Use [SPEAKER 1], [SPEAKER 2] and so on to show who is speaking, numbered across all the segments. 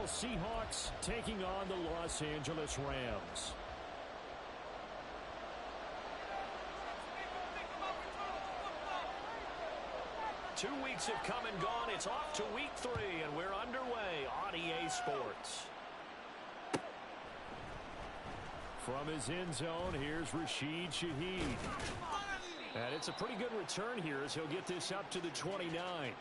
[SPEAKER 1] Seattle Seahawks taking on the Los Angeles Rams. Two weeks have come and gone. It's off to week 3, and we're underway on EA Sports. From his end zone, here's Rashid Shaheed. And it's a pretty good return here as he'll get this up to the 29.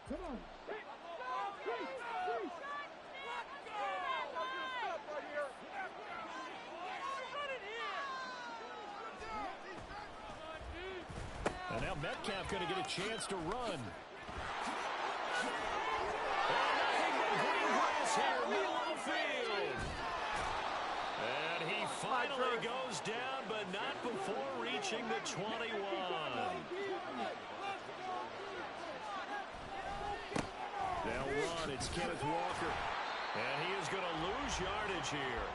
[SPEAKER 2] Come on.
[SPEAKER 1] And now Metcalf going to get a chance to run. Green grass here, middle of the field. And he finally goes down, but not before reaching the 21. They'll run. It's Kenneth Walker. And he is going to lose yardage here.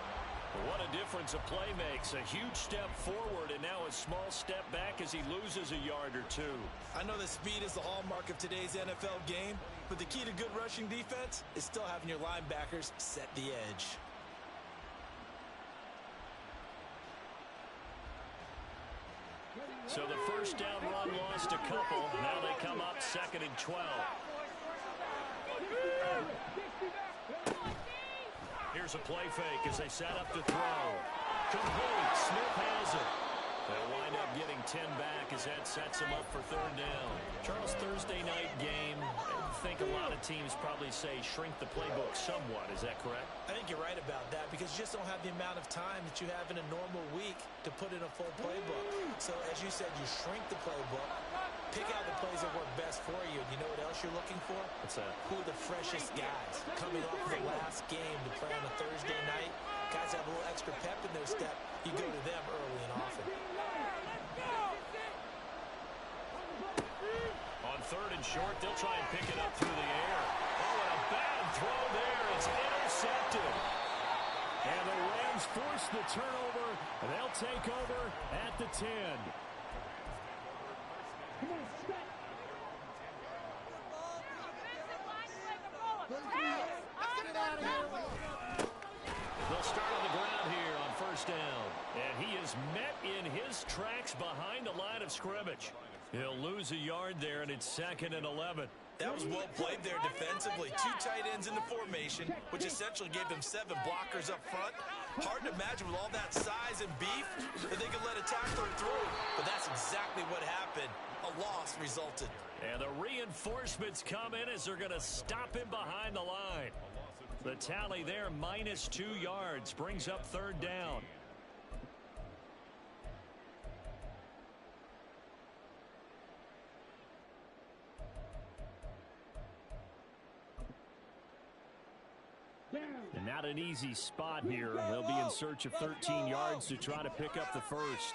[SPEAKER 1] What a difference a play makes. A huge step forward and now a small step back as he loses a yard or two.
[SPEAKER 3] I know that speed is the hallmark of today's NFL game, but the key to good rushing defense is still having your linebackers set the edge.
[SPEAKER 1] So the first down run lost a couple. Now they come up 2nd and 12. Here's a play fake as they set up to throw. Complete. Smith has it. They'll wind up getting 10 back as that sets them up for 3rd down. Charles, Thursday night game, I think a lot of teams probably say shrink the playbook somewhat. Is that correct?
[SPEAKER 3] I think you're right about that because you just don't have the amount of time that you have in a normal week to put in a full playbook. So as you said, you shrink the playbook, pick out the plays that work best for you. You know what else you're looking for?
[SPEAKER 1] What's that?
[SPEAKER 3] Who are the freshest guys coming off the last game to play on a Thursday night? Guys have a little extra pep in their step. You go to them early and often.
[SPEAKER 1] On 3rd and short, they'll try and pick it up through the air. Oh, and a bad throw there. It's intercepted. And the Rams force the turnover. They'll take over at the 10. They'll start on the ground here on 1st down. And he is met in his tracks behind the line of scrimmage. He'll lose a yard there, and it's 2nd and 11.
[SPEAKER 3] That was well played there defensively. 2 tight ends in the formation, which essentially gave them 7 blockers up front. Hard to imagine with all that size and beef that they could let a tackler through. But that's exactly what happened. A loss resulted.
[SPEAKER 1] And the reinforcements come in as they're going to stop him behind the line. The tally there, minus 2 yards, brings up 3rd down. And not an easy spot here. They'll be in search of 13 yards to try to pick up the first.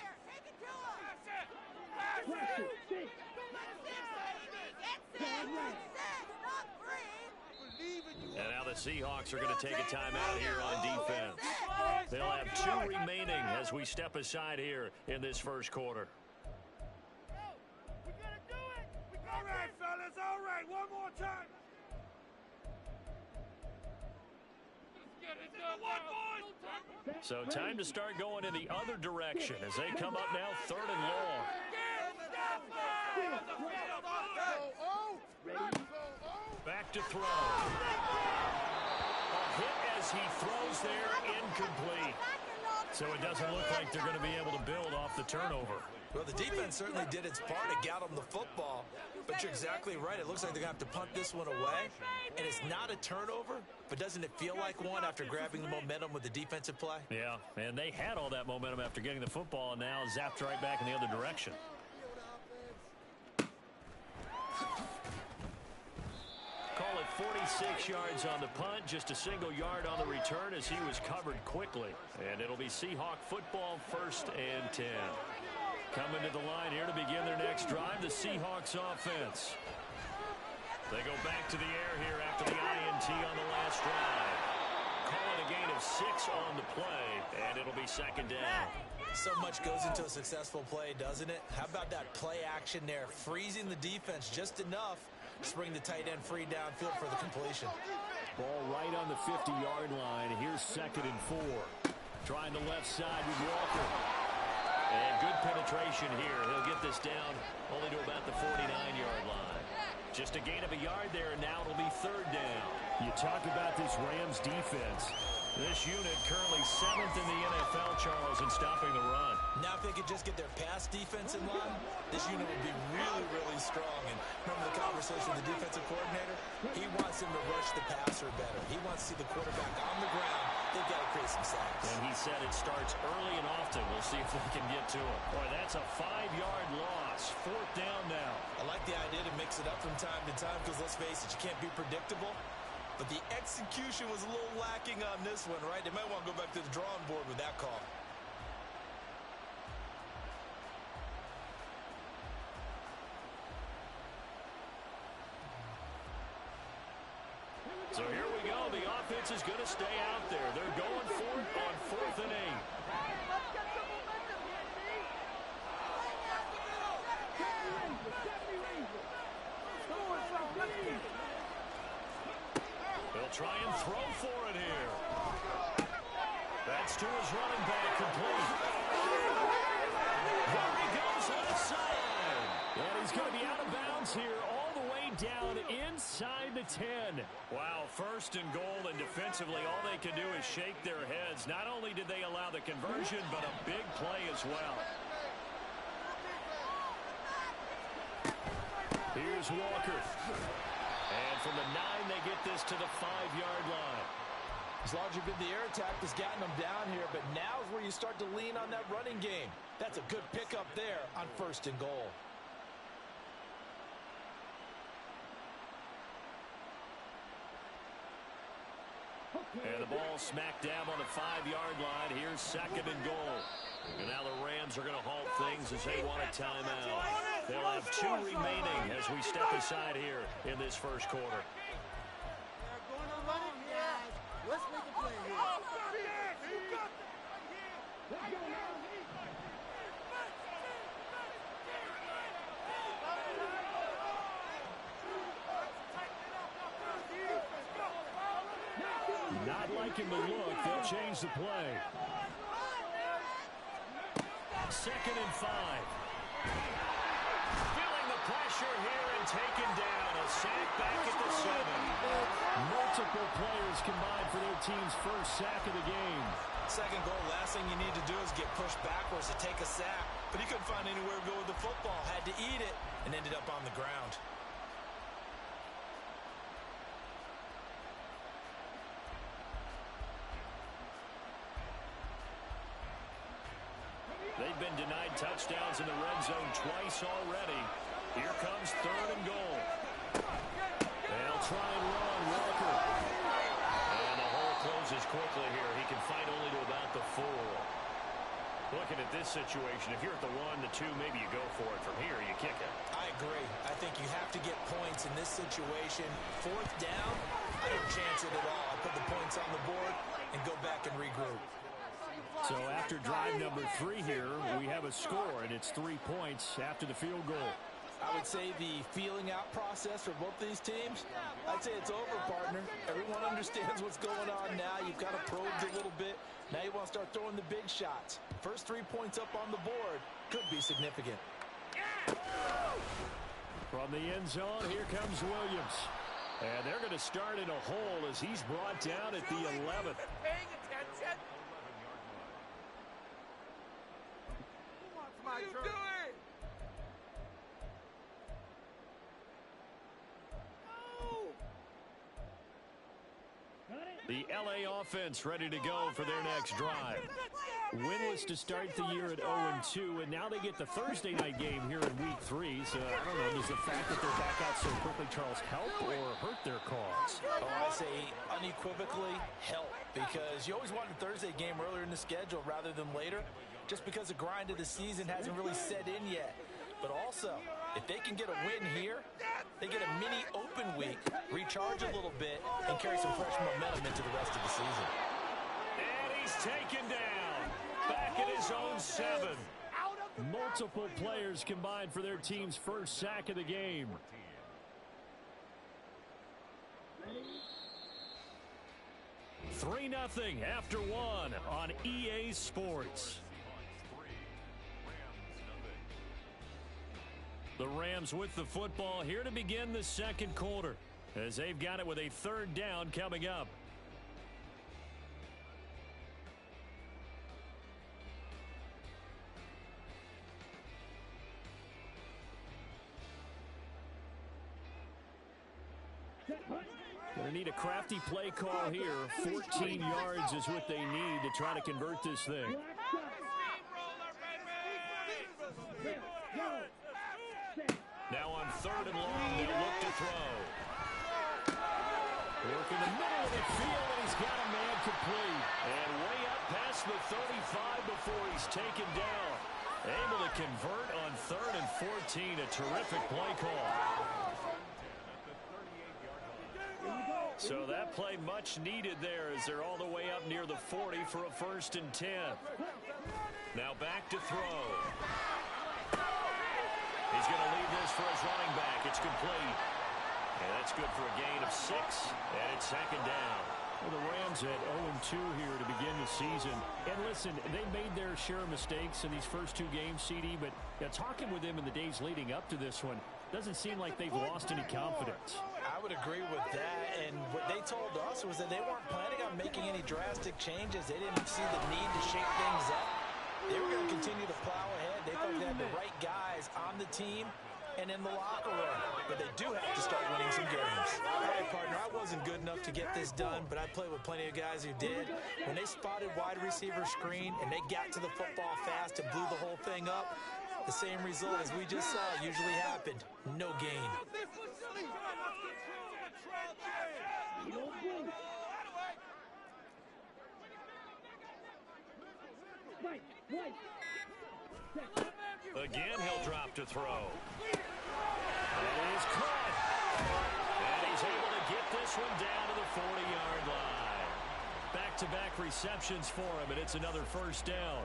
[SPEAKER 1] And now the Seahawks are going to take a timeout here on defense. They'll have 2 remaining as we step aside here in this first quarter.
[SPEAKER 2] All right, fellas, all right. One more time.
[SPEAKER 1] So time to start going in the other direction as they come up now 3rd and long. Back to throw. A hit as he throws there, incomplete. So it doesn't look like they're going to be able to build off the turnover.
[SPEAKER 3] Well, the defense certainly did its part to get them the football. But you're exactly right. It looks like they're going to have to punt this one away. And it's not a turnover, but doesn't it feel like one after grabbing the momentum with the defensive play?
[SPEAKER 1] Yeah, and they had all that momentum after getting the football and now zapped right back in the other direction. Call it 46 yards on the punt, just a single yard on the return as he was covered quickly. And it'll be Seahawk football, 1st and 10. Coming to the line here to begin their next drive, the Seahawks offense. They go back to the air here after the INT on the last drive. Calling a gain of 6 on the play, and it'll be 2nd down.
[SPEAKER 3] So much goes into a successful play, doesn't it? How about that play action there, freezing the defense just enough to bring the tight end free downfield for the completion.
[SPEAKER 1] Ball right on the 50-yard line. Here's 2nd and 4. Trying the left side with Walker. And good penetration here. He'll get this down only to about the 49-yard line. Just a gain of a yard there, and now it'll be 3rd down. You talk about this Rams defense. This unit currently 7th in the NFL, Charles, in stopping the run.
[SPEAKER 3] Now if they could just get their pass defense in line, this unit would be really, really strong. And remember the conversation with the defensive coordinator? He wants them to rush the passer better. He wants to see the quarterback on the ground. They've got to create some sacks.
[SPEAKER 1] And he said it starts early and often. We'll see if they can get to it. Boy, that's a 5-yard loss. 4th down now.
[SPEAKER 3] I like the idea to mix it up from time to time because, let's face it, you can't be predictable. But the execution was a little lacking on this one, right? They might want to go back to the drawing board with that call.
[SPEAKER 1] So here we go. The offense is going to stay out there. They're going for it on 4th and 8. He'll try and throw for it here. That's to his running back, complete. There he goes left side. And he's going to be out of bounds here all the way down inside the 10. Wow, 1st and goal, and defensively all they can do is shake their heads. Not only did they allow the conversion, but a big play as well. Here's Walker. And from the 9, they get this to the 5-yard line.
[SPEAKER 3] As larger been the air attack has gotten them down here, but now is where you start to lean on that running game. That's a good pickup there on 1st and goal.
[SPEAKER 1] And the ball smack dab on the 5-yard line. Here's 2nd and goal. And now the Rams are going to halt things as they want a timeout. They'll have 2 remaining as we step aside here in this 1st quarter.
[SPEAKER 2] Let's make a play here.
[SPEAKER 1] Not liking the look. They'll change the play. 2nd and 5. Feeling the pressure here and taken down. A sack back at the 7. Multiple players combined for their team's 1st sack of the game.
[SPEAKER 3] 2nd goal, last thing you need to do is get pushed backwards to take a sack. But he couldn't find anywhere to go with the football. Had to eat it and ended up on the ground.
[SPEAKER 1] They've been denied touchdowns in the red zone twice already. Here comes 3rd and goal. They'll try and run Walker. And the hole closes quickly here. He can fight only to about the 4. Looking at this situation, if you're at the 1, the 2, maybe you go for it. From here, you kick it.
[SPEAKER 3] I agree. I think you have to get points in this situation. 4th down, I don't chance it at all. I put the points on the board and go back and regroup.
[SPEAKER 1] So after drive number 3 here, we have a score, and it's 3 points after the field goal.
[SPEAKER 3] I would say the feeling out process for both these teams, I'd say it's over, partner. Everyone understands what's going on now. You've kind of probed a little bit. Now you want to start throwing the big shots. First 3 points up on the board could be significant.
[SPEAKER 1] From the end zone, here comes Williams. And they're going to start in a hole as he's brought down at the 11th.
[SPEAKER 2] Paying attention? What are you doing? No!
[SPEAKER 1] The LA offense ready to go for their next drive. Winless to start the year at 0-2, and now they get the Thursday night game here in Week 3. So, I don't know, does the fact that they're back out so quickly, Charles, help or hurt their cause?
[SPEAKER 3] Oh, I say unequivocally help, because you always want the Thursday game earlier in the schedule rather than later, just because the grind of the season hasn't really set in yet. But also, if they can get a win here, they get a mini open week, recharge a little bit, and carry some fresh momentum into the rest of the season.
[SPEAKER 1] And he's taken down. Back at his own 7. Multiple players combined for their team's first sack of the game. Three 3-0 after 1 on EA Sports. The Rams with the football here to begin the second quarter, as they've got it with a 3rd down coming up. Going to need a crafty play call here. 14 yards is what they need to try to convert this thing. Now on 3rd and long, they'll look to throw. Work in the middle of the field, and he's got a man complete. And way up past the 35 before he's taken down. Able to convert on 3rd and 14. A terrific play call. So that play much needed there as they're all the way up near the 40 for a 1st and 10. Now back to throw. He's going to leave this for his running back. It's complete. And that's good for a gain of 6. And it's 2nd down. Well, the Rams at 0-2 here to begin the season. And listen, they made their share of mistakes in these first 2 games, CD. But talking with them in the days leading up to this one, doesn't seem like they've lost any confidence.
[SPEAKER 3] I would agree with that. And what they told us was that they weren't planning on making any drastic changes. They didn't see the need to shake things up. They were going to continue to plow ahead. They thought they had the right guys on the team and in the locker room. But they do have to start winning some games. All right, partner, I wasn't good enough to get this done, but I played with plenty of guys who did. When they spotted wide receiver screen and they got to the football fast and blew the whole thing up, the same result as we just saw usually happened. No gain.
[SPEAKER 1] Again, he'll drop to throw. And he's caught. And he's able to get this one down to the 40-yard line. Back-to-back receptions for him, and it's another 1st down.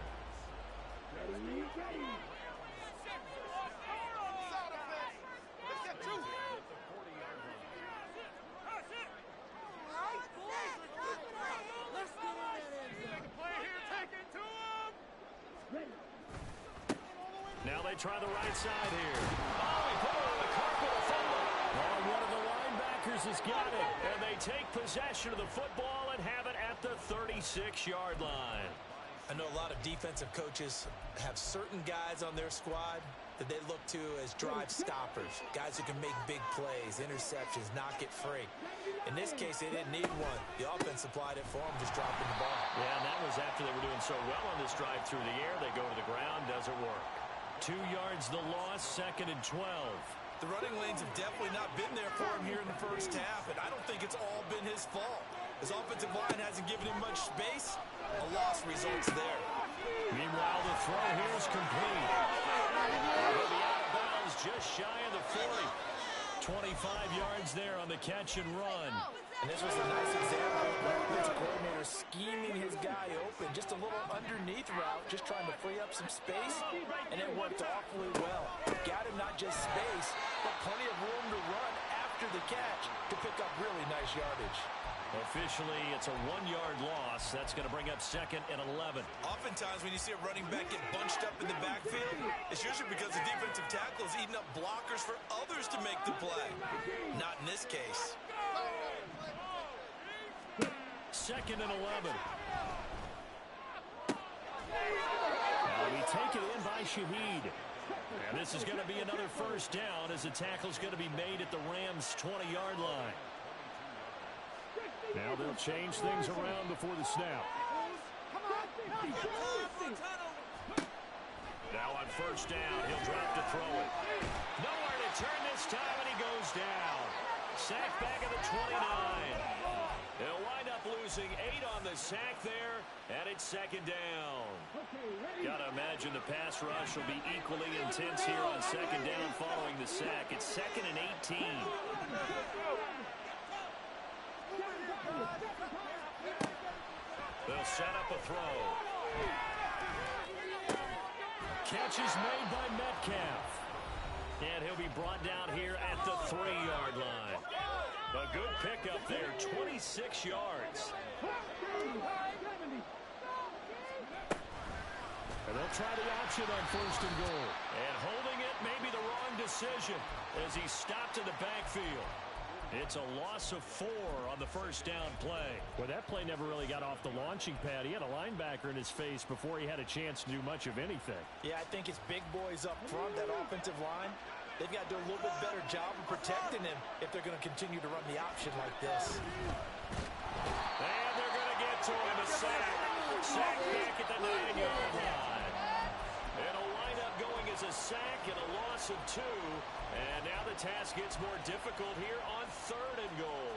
[SPEAKER 1] Now they try the right side here. Oh, he put it on the carpet, a fumble. Oh, one of the linebackers has got it. And they take possession of the football and have it at the 36-yard line.
[SPEAKER 3] I know a lot of defensive coaches have certain guys on their squad that they look to as drive stoppers, guys who can make big plays, interceptions, knock it free. In this case, they didn't need one. The offense supplied it for them, just dropping the ball.
[SPEAKER 1] Yeah, and that was after they were doing so well on this drive through the air. They go to the ground, doesn't work. 2 yards the loss, 2nd and 12.
[SPEAKER 3] The running lanes have definitely not been there for him here in the first half, and I don't think it's all been his fault. His offensive line hasn't given him much space. A loss results there.
[SPEAKER 1] Meanwhile, the throw here is complete. It'll be out of bounds, just shy of the 40. 25 yards there on the catch and run.
[SPEAKER 3] And this was a nice example of the offensive coordinator scheming his guy open. Just a little underneath route, just trying to free up some space, and it worked awfully well. Got him not just space, but plenty of room to run after the catch to pick up really nice yardage.
[SPEAKER 1] Officially, it's a 1-yard loss. That's going to bring up 2nd and 11.
[SPEAKER 3] Oftentimes, when you see a running back get bunched up in the backfield, it's usually because the defensive tackle is eating up blockers for others to make the play. Not in this case.
[SPEAKER 1] 2nd and 11. Now we take it in by Shaheed. And this is going to be another 1st down as the tackle's going to be made at the Rams' 20-yard line. Now they'll change things around before the snap. Now on first down, he'll drop to throw it. Nowhere to turn this time, and he goes down. Sack back at the 29. They'll wind up losing 8 on the sack there, and it's second down. Got to imagine the pass rush will be equally intense here on second down following the sack. It's 2nd and 18. They'll set up a throw. Catch is made by Metcalf. And he'll be brought down here at the 3-yard line. A good pickup there, 26 yards. And they'll try the option on first and goal. And holding it may be the wrong decision as he stopped in the backfield. It's a loss of 4 on the first down play. Well, that play never really got off the launching pad. He had a linebacker in his face before he had a chance to do much of anything.
[SPEAKER 3] Yeah, I think it's big boys up front, that offensive line. They've got to do a little bit better job of protecting him if they're going to continue to run the option like this.
[SPEAKER 1] And they're going to get to him, a sack. Sack back at the 9-yard line. It'll wind up going as a sack and a loss of 2. And now the task gets more difficult here on 3rd and goal.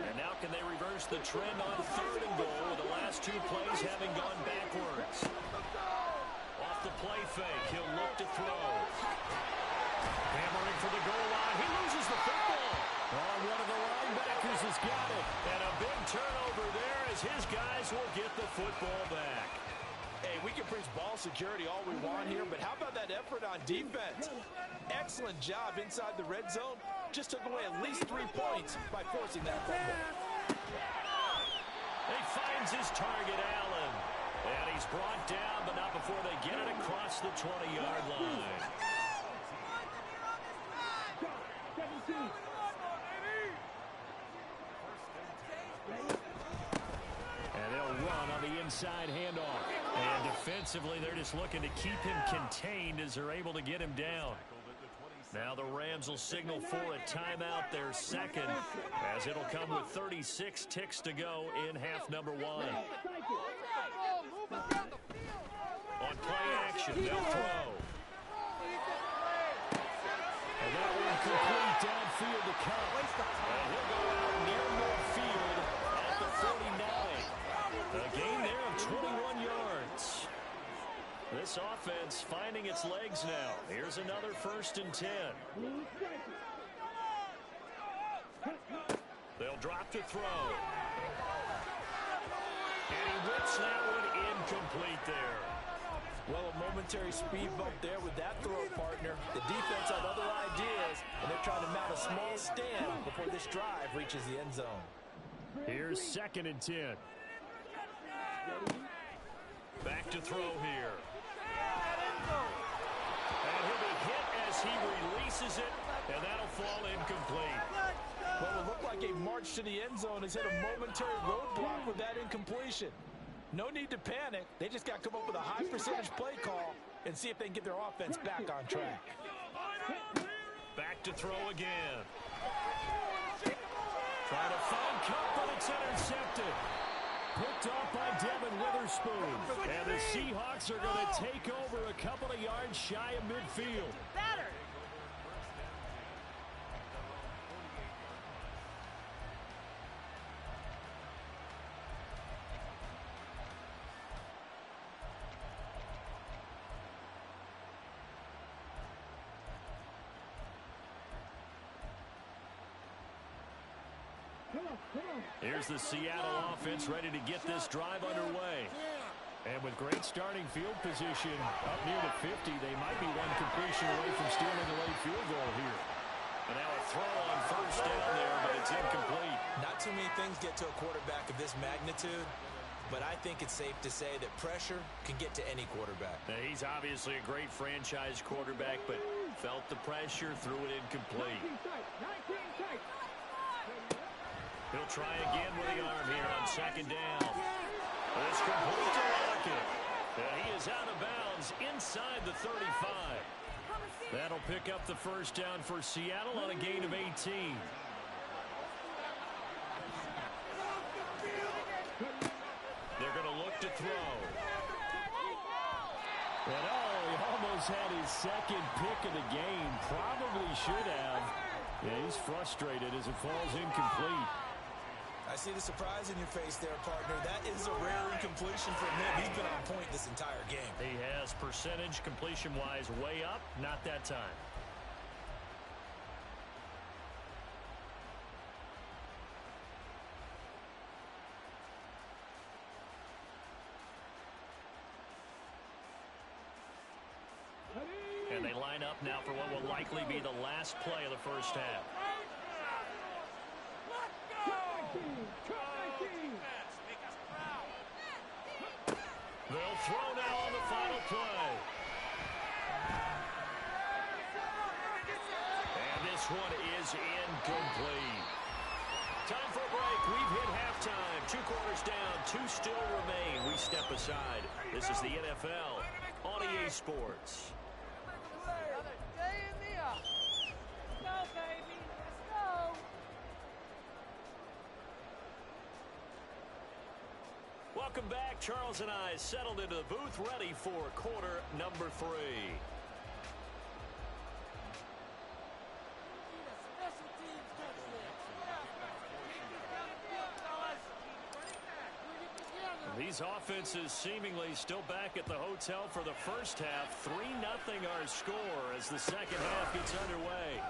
[SPEAKER 1] And now can they reverse the trend on 3rd and goal with the last 2 plays having gone backwards? Off the play fake, he'll look to throw. Hammering for the goal line. He loses the football. Oh, one of the linebackers has got it. And a big turnover there as his guys will get the football back.
[SPEAKER 3] Hey, we can preach ball security all we want here, but how about that effort on defense? Excellent job inside the red zone. Just took away at least 3 points by forcing that fumble.
[SPEAKER 1] He finds his target, Allen. And he's brought down, but not before they get it across the 20-yard line. And they'll run on the inside handoff. And defensively, they're just looking to keep him contained as they're able to get him down. Now the Rams will signal for a timeout, their second, as it'll come with 36 ticks to go in half number 1. On play action, they'll throw. And that one complete downfield to Cup. And he'll go out near midfield at the 49. A gain there of 21 yards. This offense finding its legs now. Here's another 1st and 10. They'll drop to throw. And he whips that one incomplete there.
[SPEAKER 3] Well, a momentary speed bump there with that throw partner. The defense had other ideas, and they're trying to mount a small stand before this drive reaches the end zone.
[SPEAKER 1] Here's 2nd and 10. Back to throw here. And he'll be hit as he releases it, and that'll fall incomplete.
[SPEAKER 3] Well, it looked like a march to the end zone has hit a momentary roadblock with that incompletion. No need to panic. They just got to come up with a high percentage play call and see if they can get their offense back on track.
[SPEAKER 1] Back to throw again. Trying to find Cup, but it's intercepted. Picked off by Devin Witherspoon. And the Seahawks are going to take over a couple of yards shy of midfield. Here's the Seattle offense ready to get this drive underway. And with great starting field position up near the 50, they might be one completion away from stealing a late field goal here. And now a throw on first down there, but it's incomplete.
[SPEAKER 3] Not too many things get to a quarterback of this magnitude, but I think it's safe to say that pressure can get to any quarterback.
[SPEAKER 1] Now, he's obviously a great franchise quarterback, but felt the pressure, threw it incomplete. He'll try again with the arm here on second down. It's complete to Lockett. And he is out of bounds inside the 35. That'll pick up the first down for Seattle on a gain of 18. They're going to look to throw. And he almost had his second pick of the game. Probably should have. Yeah, he's frustrated as it falls incomplete.
[SPEAKER 3] I see the surprise in your face there, partner. That is a rare incompletion from him. He's been on point this entire game.
[SPEAKER 1] He has percentage completion-wise way up. Not that time. And they line up now for what will likely be the last play of the first half. They'll throw now on the final play. And this one is incomplete. Time for a break. We've hit halftime. 2 quarters down. 2 still remain. We step aside. This is the NFL on EA Sports. Welcome back. Charles and I settled into the booth, ready for quarter number 3. These offenses seemingly still back at the hotel for the first half. 3-0 our score as the second half gets underway.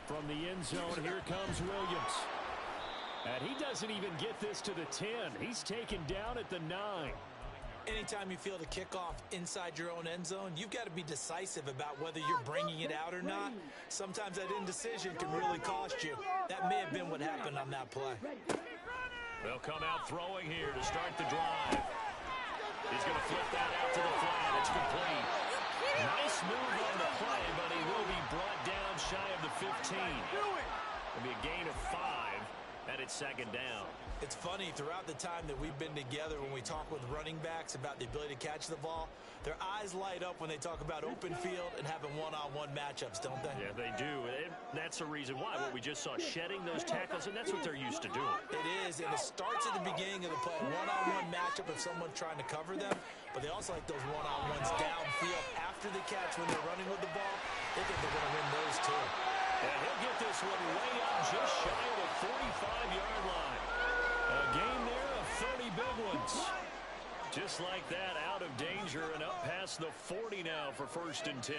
[SPEAKER 1] From the end zone, here comes Williams. And he doesn't even get this to the 10. He's taken down at the 9.
[SPEAKER 3] Anytime you feel the kickoff inside your own end zone, you've got to be decisive about whether you're bringing it out or not. Sometimes that indecision can really cost you. That may have been what happened on that play.
[SPEAKER 1] They'll come out throwing here to start the drive. He's going to flip that out to the flat. It's complete. Nice move on the play, but he will be brought down shy of the 15. It'll be a gain of 5. And it's second down.
[SPEAKER 3] It's funny, throughout the time that we've been together, when we talk with running backs about the ability to catch the ball, their eyes light up when they talk about open field and having one-on-one matchups, don't they?
[SPEAKER 1] Yeah, they do. And that's the reason why. What we just saw, shedding those tackles, and that's what they're used to doing.
[SPEAKER 3] It is, and it starts at the beginning of the play. One-on-one matchup if someone's trying to cover them, but they also like those one-on-ones downfield after the catch when they're running with the ball. They think they're going to win those, too.
[SPEAKER 1] And he'll get this one way up just shy of the 45-yard line. A gain there of 30 big ones. Just like that, out of danger and up past the 40 now for 1st and 10.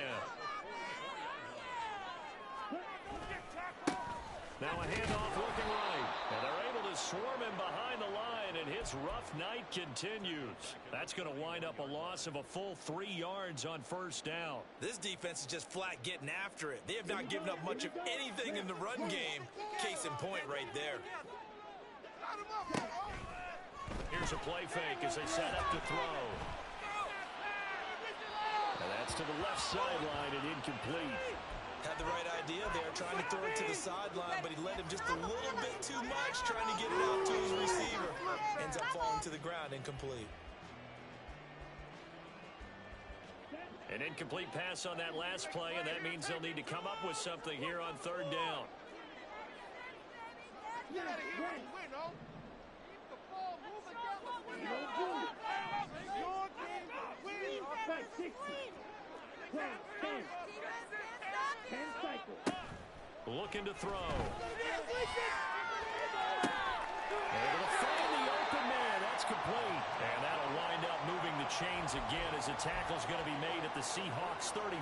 [SPEAKER 1] Now a handoff looking right. And they're able to swarm him behind the line, and his rough night continues. That's going to wind up a loss of a full 3 yards on 1st down.
[SPEAKER 3] This defense is just flat getting after it. They have not given up much of anything in the run game. Case in point right there.
[SPEAKER 1] Here's a play fake as they set up to throw. And that's to the left sideline and incomplete.
[SPEAKER 3] Had the right idea there, trying to throw it to the sideline, but he led him just a little bit too much, trying to get it out to his receiver. Ends up falling to the ground, incomplete.
[SPEAKER 1] An incomplete pass on that last play, and that means they'll need to come up with something here on 3rd down. Looking to throw. Able to find the open man. That's complete. And that'll wind up moving the chains again as the tackle's going to be made at the Seahawks 35.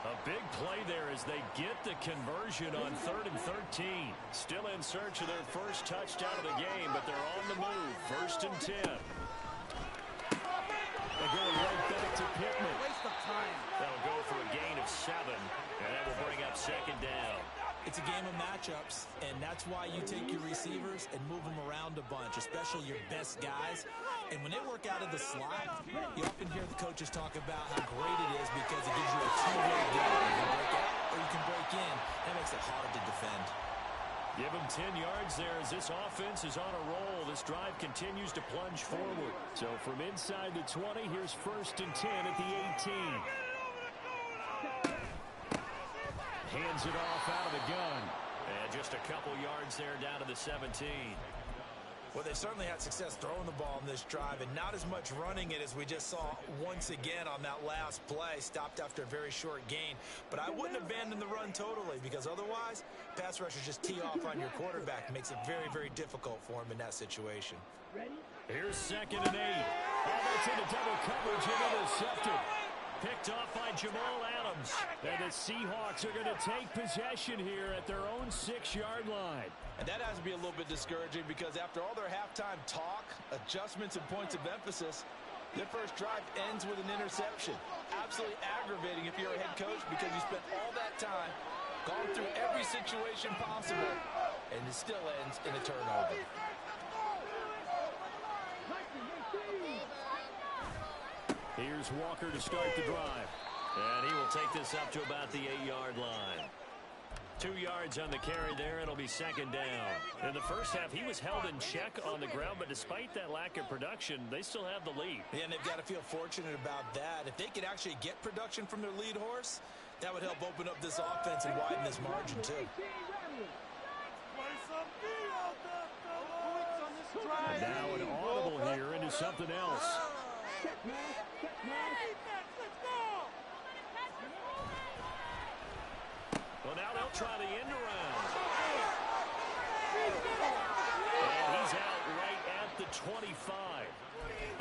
[SPEAKER 1] A big play there as they get the conversion on 3rd and 13. Still in search of their first touchdown of the game, but they're on the move. 1st and 10. They're going right back to Pittman. That'll go for a gain of 7, and that will bring up 2nd down.
[SPEAKER 3] It's a game of matchups, and that's why you take your receivers and move them around a bunch, especially your best guys. And when they work out of the slot, you often hear the coaches talk about how great it is because it gives you a two-way game. You can break out or you can break in. That makes it hard to defend.
[SPEAKER 1] Give him 10 yards there as this offense is on a roll. This drive continues to plunge forward. So from inside the 20, here's 1st and 10 at the 18. Hands it off out of the gun. And just a couple yards there down to the 17.
[SPEAKER 3] Well, they've certainly had success throwing the ball in this drive and not as much running it as we just saw once again on that last play. Stopped after a very short gain. But I wouldn't abandon the run totally because otherwise, pass rushers just tee off on your quarterback. Makes it very, very difficult for him in that situation.
[SPEAKER 1] Here's 2nd and 8. Oh, that's into double coverage and intercepted. Picked off by Jamal Adams. And the Seahawks are going to take possession here at their own 6-yard line.
[SPEAKER 3] And that has to be a little bit discouraging because after all their halftime talk, adjustments, and points of emphasis, their first drive ends with an interception. Absolutely aggravating if you're a head coach because you spent all that time, gone through every situation possible, and it still ends in a turnover.
[SPEAKER 1] Here's Walker to start the drive. And he will take this up to about the 8-yard line. 2 yards on the carry there. It'll be 2nd down. In the first half, he was held in check on the ground, but despite that lack of production, they still have the lead.
[SPEAKER 3] Yeah, and they've got to feel fortunate about that. If they could actually get production from their lead horse, that would help open up this offense and widen this margin, too.
[SPEAKER 1] And now an audible here into something else. Well, now they'll try the end around. And he's out right at the 25.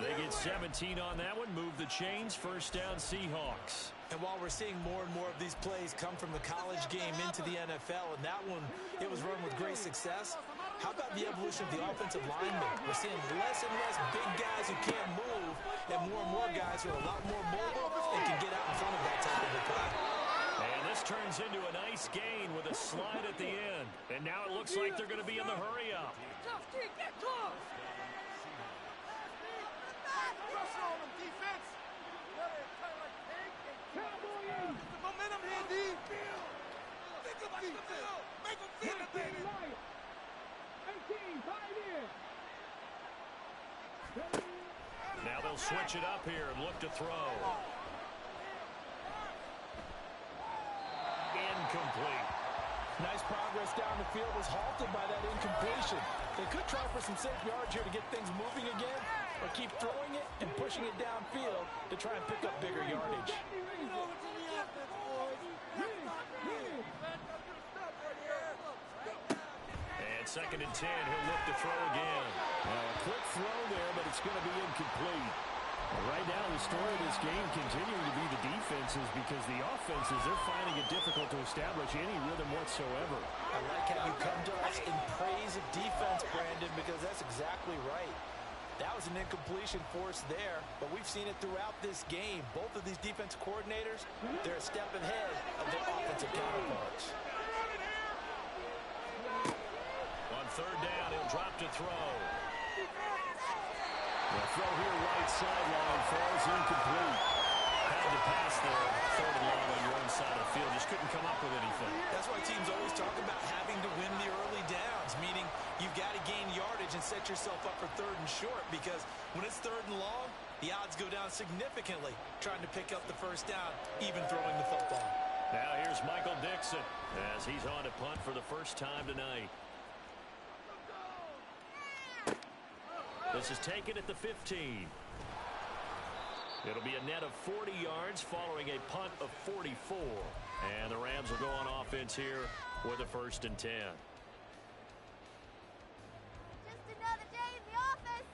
[SPEAKER 1] They get 17 on that one. Move the chains. First down, Seahawks.
[SPEAKER 3] And while we're seeing more and more of these plays come from the college game into the NFL, and that one, it was run with great success, how about the evolution of the offensive linemen? We're seeing less and less big guys who can't move, and more guys who are a lot more mobile and can get out in front of that type of a play.
[SPEAKER 1] And this turns into a nice gain with a slide at the end. And now it looks like they're going to be in the hurry-up. Now they'll switch it up here and look to throw. Incomplete.
[SPEAKER 3] Nice progress down the field was halted by that incompletion. They could try for some safe yards here to get things moving again, or keep throwing it and pushing it downfield to try and pick up bigger yardage.
[SPEAKER 1] And 2nd and 10, he'll look to throw again. Now a quick throw there, but it's going to be incomplete. Right now, the story of this game continuing to be the defenses because the offenses, they're finding it difficult to establish any rhythm whatsoever.
[SPEAKER 3] I like how you come to us in praise of defense, Brandon, because that's exactly right. That was an incompletion forced there, but we've seen it throughout this game. Both of these defense coordinators, they're a step ahead of their offensive counterparts.
[SPEAKER 1] On 3rd down, he'll drop to throw. The throw here right sideline falls incomplete. Had to pass there, 3rd and long on your own side of the field. Just couldn't come up with anything.
[SPEAKER 3] That's why teams always talk about having to win the early downs, meaning you've got to gain yardage and set yourself up for 3rd and short, because when it's 3rd and long, the odds go down significantly trying to pick up the first down, even throwing the football.
[SPEAKER 1] Now here's Michael Dixon as he's on to punt for the first time tonight. This is taken at the 15. It'll be a net of 40 yards following a punt of 44. And the Rams will go on offense here with a 1st and 10.
[SPEAKER 4] Just another day in the office.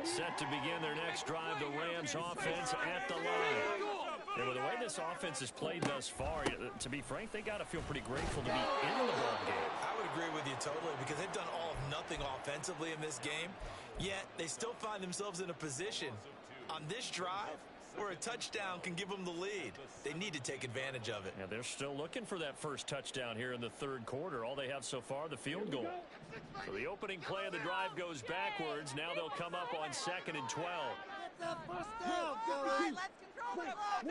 [SPEAKER 1] Set to begin their next drive, the Rams offense at the line. And with the way this offense has played thus far, to be frank, they got to feel pretty grateful to be in the ball game.
[SPEAKER 3] I would agree with you totally because they've done all of nothing offensively in this game, yet they still find themselves in a position on this drive where a touchdown can give them the lead. They need to take advantage of it.
[SPEAKER 1] Yeah, they're still looking for that first touchdown here in the 3rd quarter. All they have so far, the field goal. So the opening play of the drive goes backwards. Now they'll come up on 2nd and 12.
[SPEAKER 4] All right, let's control the clock.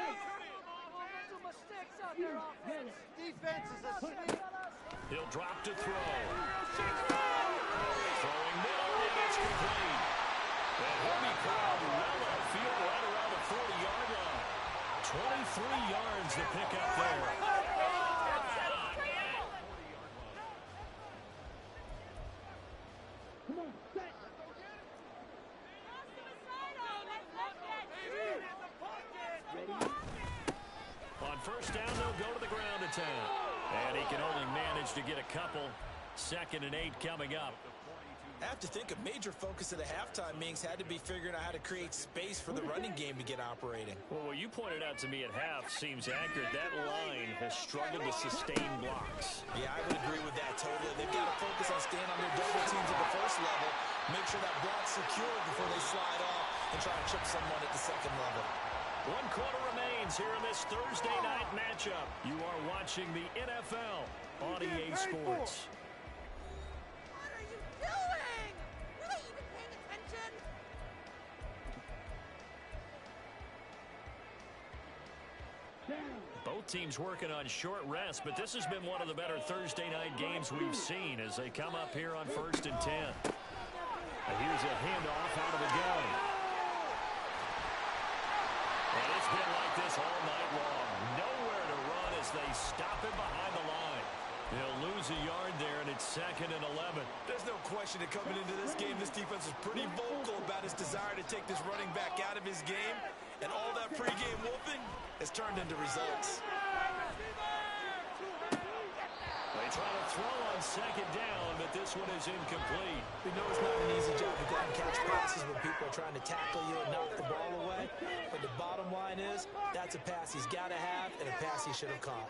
[SPEAKER 2] Defense is asleep.
[SPEAKER 1] He'll drop to throw. Throwing middle, and it's complete. And he'll be corralled well upfield right around the 40-yard line. 23 yards to pick up there. On first down, they'll go to the ground attack. And he can only manage to get a couple. 2nd and 8 coming up.
[SPEAKER 3] I have to think a major focus of the halftime meetings had to be figuring out how to create space for the running game to get operating.
[SPEAKER 1] Well, what you pointed out to me at half seems accurate. That line has struggled to sustain blocks.
[SPEAKER 3] Yeah, I would agree with that totally. They've got to focus on staying on their double teams at the first level, make sure that block's secured before they slide off and try to chip someone at the second level.
[SPEAKER 1] 1 quarter remains here in this Thursday night matchup. You are watching the NFL on EA Sports.
[SPEAKER 4] What are you doing? Were they even paying attention?
[SPEAKER 1] Both teams working on short rest, but this has been one of the better Thursday night games we've seen as they come up here on 1st and 10. And here's a handoff out of the gun. And it's been like this all night long. Nowhere to run as they stop him behind the line. They'll lose a yard there, and it's 2nd and 11.
[SPEAKER 3] There's no question that coming into this game, this defense was pretty vocal about his desire to take this running back out of his game. And all that pregame whooping has turned into results.
[SPEAKER 1] They try to throw on 2nd down, but this one is incomplete.
[SPEAKER 3] We know it's not an easy job to go out and catch passes when people are trying to tackle you and knock the ball away. But the bottom line is, that's a pass he's got to have and a pass he should have caught.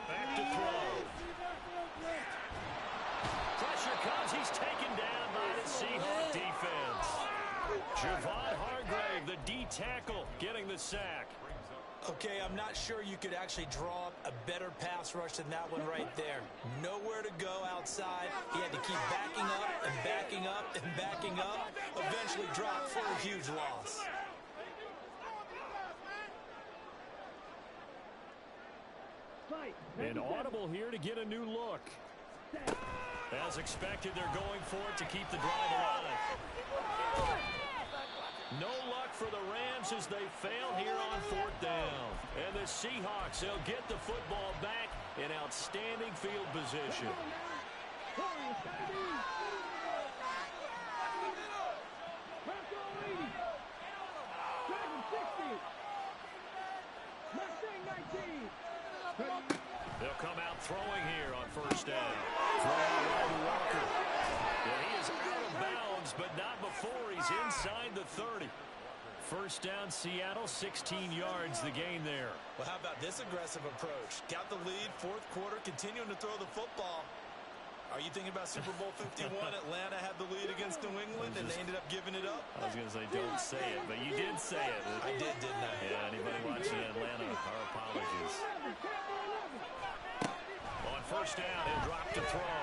[SPEAKER 1] Back to throw. Pressure comes. He's taken down by the Seahawks defense. Javon Hargrave, the D tackle, getting the sack.
[SPEAKER 3] Okay, I'm not sure you could actually draw up a better pass rush than that one right there. Nowhere to go outside. He had to keep backing up and backing up and backing up. Eventually dropped for a huge loss.
[SPEAKER 1] An audible here to get a new look. As expected, they're going for it to keep the drive alive. No luck for the Rams as they fail here on 4th down. And the Seahawks, they'll get the football back in outstanding field position. They'll come out throwing here on 1st down. Throw out to Walker. And he is out of bounds, but not before he's inside the 30. 1st down, Seattle, 16 yards the gain there.
[SPEAKER 3] Well, how about this aggressive approach? Got the lead, 4th quarter, continuing to throw the football. Are you thinking about Super Bowl 51? Atlanta had the lead against New England, and they ended up giving it up?
[SPEAKER 1] I was going to say, don't say it, but you did say it.
[SPEAKER 3] I did, didn't I?
[SPEAKER 1] Yeah, anybody watching Atlanta, our apologies. On 1st down, he'll drop to throw.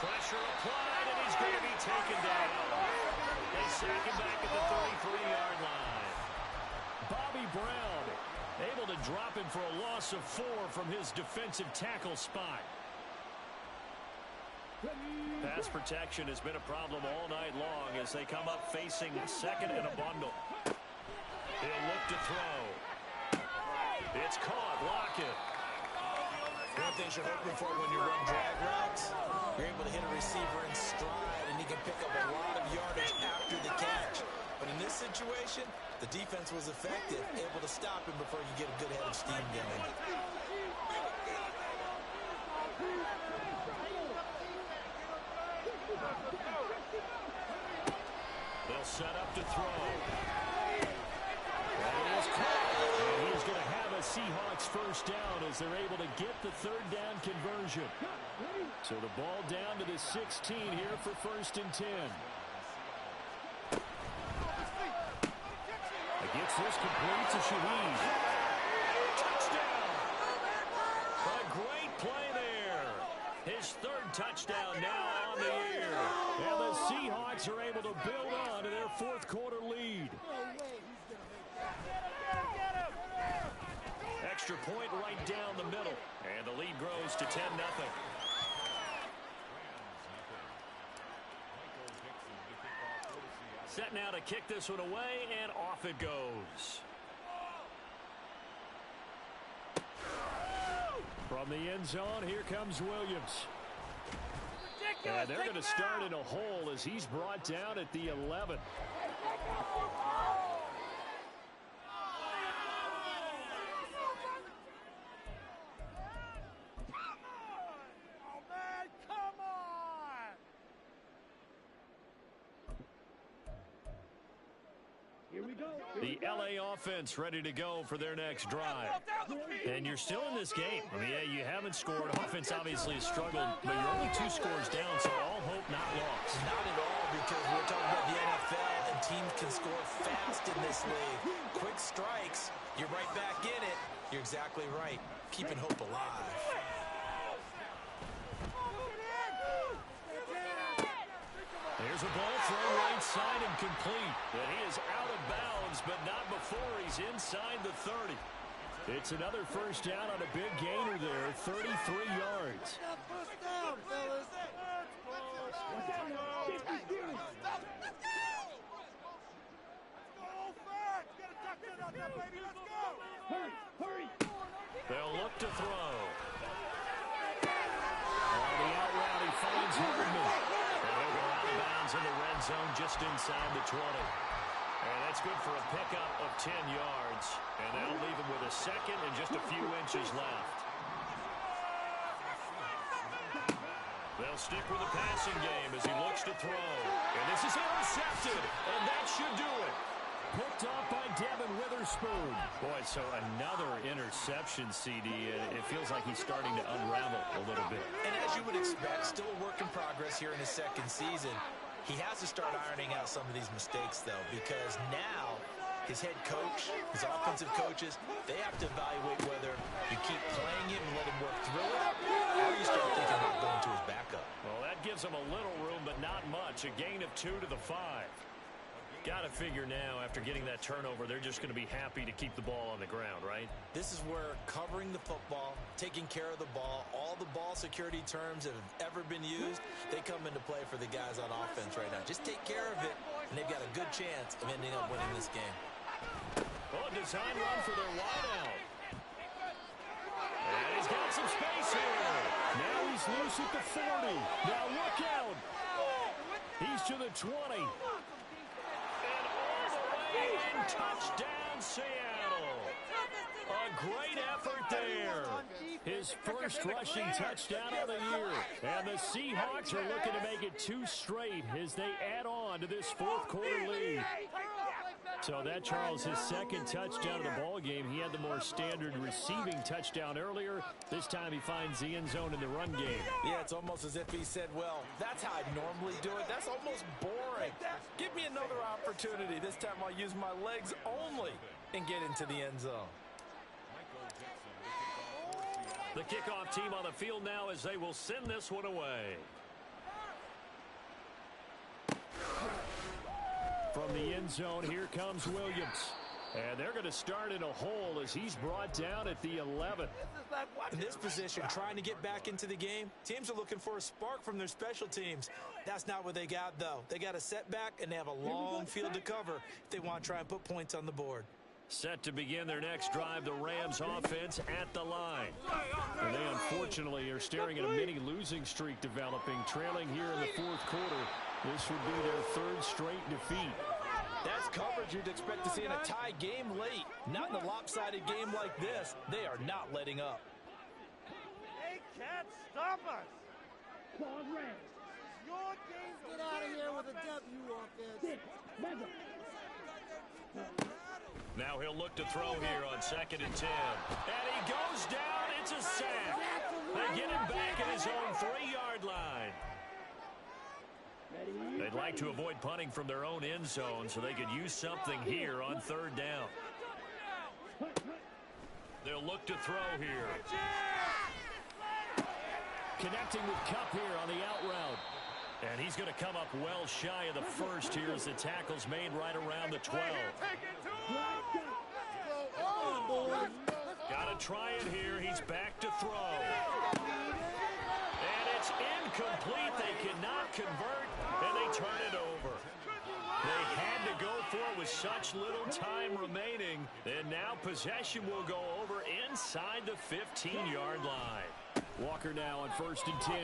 [SPEAKER 1] Pressure applied, and he's going to be taken down. They sack him back at the 33-yard line. Bobby Brown able to drop him for a loss of 4 from his defensive tackle spot. Pass protection has been a problem all night long as they come up facing 2nd and a bundle. He'll look to throw. It's caught. Lockett.
[SPEAKER 3] One thing you're hoping for when you run drag routes, you're able to hit a receiver in stride, and he can pick up a lot of yardage after the catch. But in this situation, the defense was effective, able to stop him before you get a good head of steam going.
[SPEAKER 1] They'll set up to throw. That is caught. And he's going to have a Seahawks 1st down as they're able to get the 3rd down conversion. So the ball down to the 16 here for 1st and 10. Gets this complete to Shaheed. Touchdown! A great play there. His 3rd touchdown now on the year. And the Seahawks are able to build on to their 4th quarter lead. extra point right down the middle. And the lead grows to 10-0. Set now to kick this one away, and off it goes. From the end zone, here comes Williams. And they're going to start in a hole as he's brought down at the 11. The LA offense ready to go for their next drive. And you're still in this game. I mean, yeah, you haven't scored. Offense obviously has struggled, but you're only 2 scores down, so all hope not lost.
[SPEAKER 3] Not at all, because we're talking about the NFL, and teams can score fast in this league. Quick strikes, you're right back in it. You're exactly right. Keeping hope alive.
[SPEAKER 1] There's a ball thrown right side and complete. And he is out of bounds, but not before he's inside the 30. It's another first down on a big gainer there, 33 yards.
[SPEAKER 2] First down, fellas. Let's go. Hurry.
[SPEAKER 1] They'll look to throw. On the out route, he finds Hardman. And he'll go out of bounds in the red zone just inside the 20. And that's good for a pickup of 10 yards. And that'll leave him with a second and just a few inches left. They'll stick with the passing game as he looks to throw. And this is intercepted. And that should do it. Picked off by Devin Witherspoon. Boy, so another interception, CD. It feels like he's starting to unravel a little bit.
[SPEAKER 3] And as you would expect, still a work in progress here in his second season. He has to start ironing out some of these mistakes, though, because now his head coach, his offensive coaches, they have to evaluate whether you keep playing him and let him work through it, or you start thinking about going to his backup.
[SPEAKER 1] Well, that gives him a little room, but not much. A gain of 2 to the 5. Got to figure now, after getting that turnover, they're just going to be happy to keep the ball on the ground, right?
[SPEAKER 3] This is where covering the football, taking care of the ball, all the ball security terms that have ever been used, they come into play for the guys on offense right now. Just take care of it, and they've got a good chance of ending up winning this game.
[SPEAKER 1] Oh, design run for their wideout. And he's got some space here. Now he's loose at the 40. Now look out. He's to the 20. And touchdown, Seattle. A great effort there. His first rushing touchdown of the year. And the Seahawks are looking to make it 2 straight as they add on to this fourth quarter lead. So that, Charles, his second touchdown of the ball game. He had the more standard receiving touchdown earlier. This time he finds the end zone in the run game.
[SPEAKER 3] Yeah, it's almost as if he said, well, that's how I normally do it. That's almost boring. Give me another opportunity. This time I'll use my legs only and get into the end zone.
[SPEAKER 1] The kickoff team on the field now as they will send this one away. From the end zone, here comes Williams. And they're going to start in a hole as he's brought down at the 11.
[SPEAKER 3] In this position, trying to get back into the game, teams are looking for a spark from their special teams. That's not what they got, though. They got a setback, and they have a long field to cover if they want to try and put points on the board.
[SPEAKER 1] Set to begin their next drive, the Rams offense at the line. And they unfortunately are staring at a mini losing streak developing, trailing here in the fourth quarter. This would be their 3rd straight defeat.
[SPEAKER 3] That's coverage you'd expect to see in a tie game late. Not in a lopsided game like this. They are not letting up.
[SPEAKER 2] They can't stop us. Come on, Rams. Your game.
[SPEAKER 5] Get out of here with a W, offense.
[SPEAKER 1] Now he'll look to throw here on 2nd and 10. And he goes down. It's a sack. They get him back at his own 3-yard line. They'd like to avoid punting from their own end zone so they could use something here on 3rd down. They'll look to throw here. Connecting with Kupp here on the out route. And he's going to come up well shy of the first here as the tackle's made right around the 12. Got to try it here. He's back to throw. And it's incomplete. They cannot convert, and they turn it over. They had to go for it with such little time remaining, and now possession will go over inside the 15-yard line. Walker now on 1st and 10.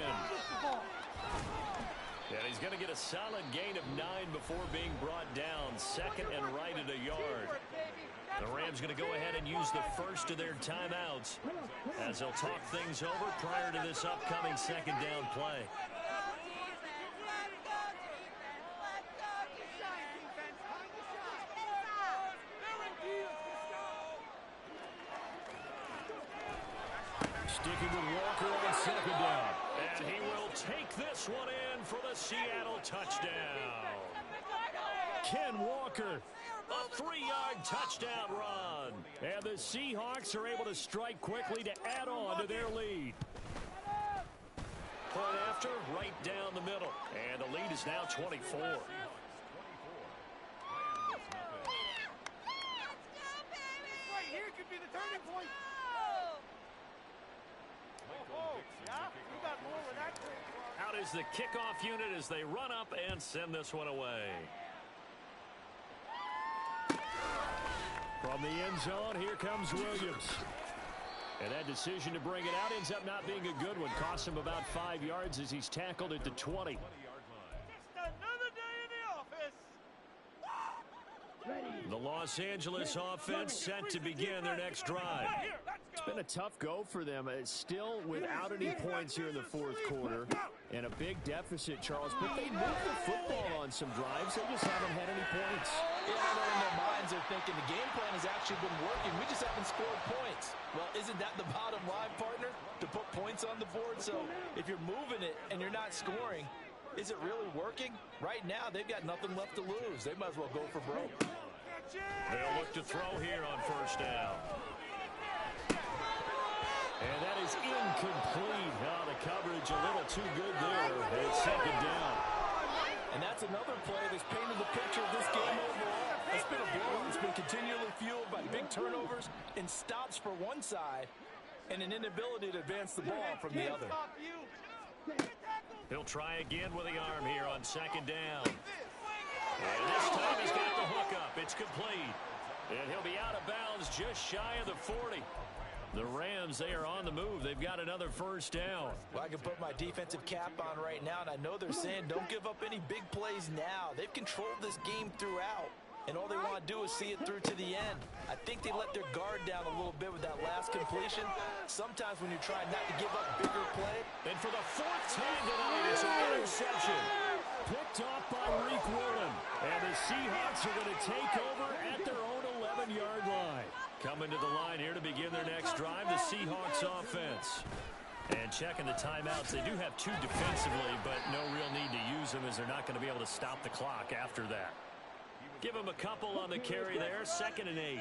[SPEAKER 1] And he's going to get a solid gain of 9 before being brought down. 2nd and right at a yard. The Rams going to go ahead and use the first of their timeouts as they'll talk things over prior to this upcoming 2nd down play. Sticking with Walker on 2nd down. And he will take this one in for the Seattle touchdown. Ken Walker, a 3-yard touchdown run. And the Seahawks are able to strike quickly to add on to their lead. Point after, right down the middle. And the lead is now 24.
[SPEAKER 2] Right here could be the turning point.
[SPEAKER 1] Out is the kickoff unit as they run up and send this one away. From the end zone, here comes Williams. And that decision to bring it out ends up not being a good one. Costs him about 5 yards as he's tackled at the 20.
[SPEAKER 2] Just another day in the office.
[SPEAKER 1] The Los Angeles offense set to begin their next drive. It's been a tough go for them. It's still without any points here in the 4th quarter. And a big deficit, Charles. But they moved the football on some drives. They just haven't had any points.
[SPEAKER 3] Yeah, I know in their minds they're thinking the game plan has actually been working. We just haven't scored points. Well, isn't that the bottom line, partner? To put points on the board? So if you're moving it and you're not scoring, is it really working? Right now, they've got nothing left to lose. They might as well go for broke.
[SPEAKER 1] They'll look to throw here on 1st down. And that is incomplete. Oh, the coverage a little too good there. It's 2nd down.
[SPEAKER 3] And that's another play that's painted the picture of this game overall. It's been a blow. It's been continually fueled by big turnovers and stops for one side and an inability to advance the ball from the other.
[SPEAKER 1] He'll try again with the arm here on 2nd down. And this time he's got the hook up. It's complete. And he'll be out of bounds just shy of the 40. The Rams, they are on the move. They've got another 1st down.
[SPEAKER 3] Well, I can put my defensive cap on right now, and I know they're saying don't give up any big plays now. They've controlled this game throughout, and all they want to do is see it through to the end. I think they let their guard down a little bit with that last completion. Sometimes when you're trying not to give up bigger play.
[SPEAKER 1] And for the 4th time tonight, it's an interception. Picked off by Reek Willen. And the Seahawks are going to take over at their own 11-yard line. Coming to the line here to begin their next drive, the Seahawks offense. And checking the timeouts, they do have 2 defensively, but no real need to use them as they're not going to be able to stop the clock after that. Give them a couple on the carry there, 2nd and 8.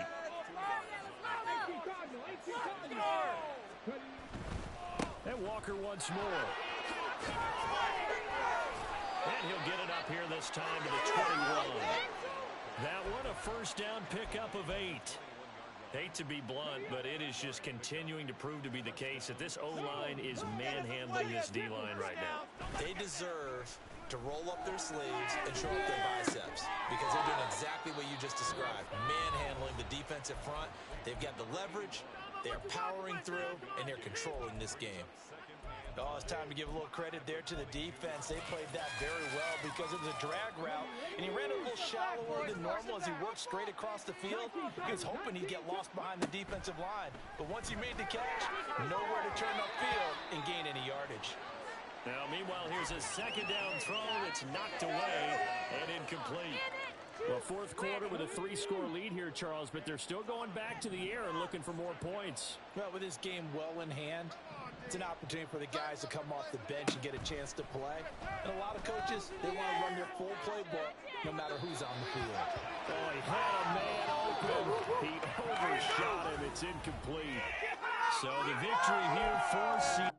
[SPEAKER 1] And Walker once more. And he'll get it up here this time to the 21. That one a 1st down pickup of 8. Hate to be blunt, but it is just continuing to prove to be the case that this O-line is manhandling this D-line right now.
[SPEAKER 3] They deserve to roll up their sleeves and show up their biceps because they're doing exactly what you just described, manhandling the defensive front. They've got the leverage, they're powering through, and they're controlling this game. Oh, it's time to give a little credit there to the defense. They played that very well because it was a drag route, and he ran a little shallower than normal as he worked straight across the field. He was hoping he'd get lost behind the defensive line, but once he made the catch, nowhere to turn upfield and gain any yardage.
[SPEAKER 1] Now, meanwhile, here's a 2nd down throw that's knocked away and incomplete. Well, 4th quarter with a 3-score lead here, Charles, but they're still going back to the air and looking for more points.
[SPEAKER 3] Well, with this game well in hand, it's an opportunity for the guys to come off the bench and get a chance to play. And a lot of coaches, they want to run their full playbook no matter who's on the field.
[SPEAKER 1] Oh, he had a man open. He overshot him. It's incomplete. So the victory here for Seattle.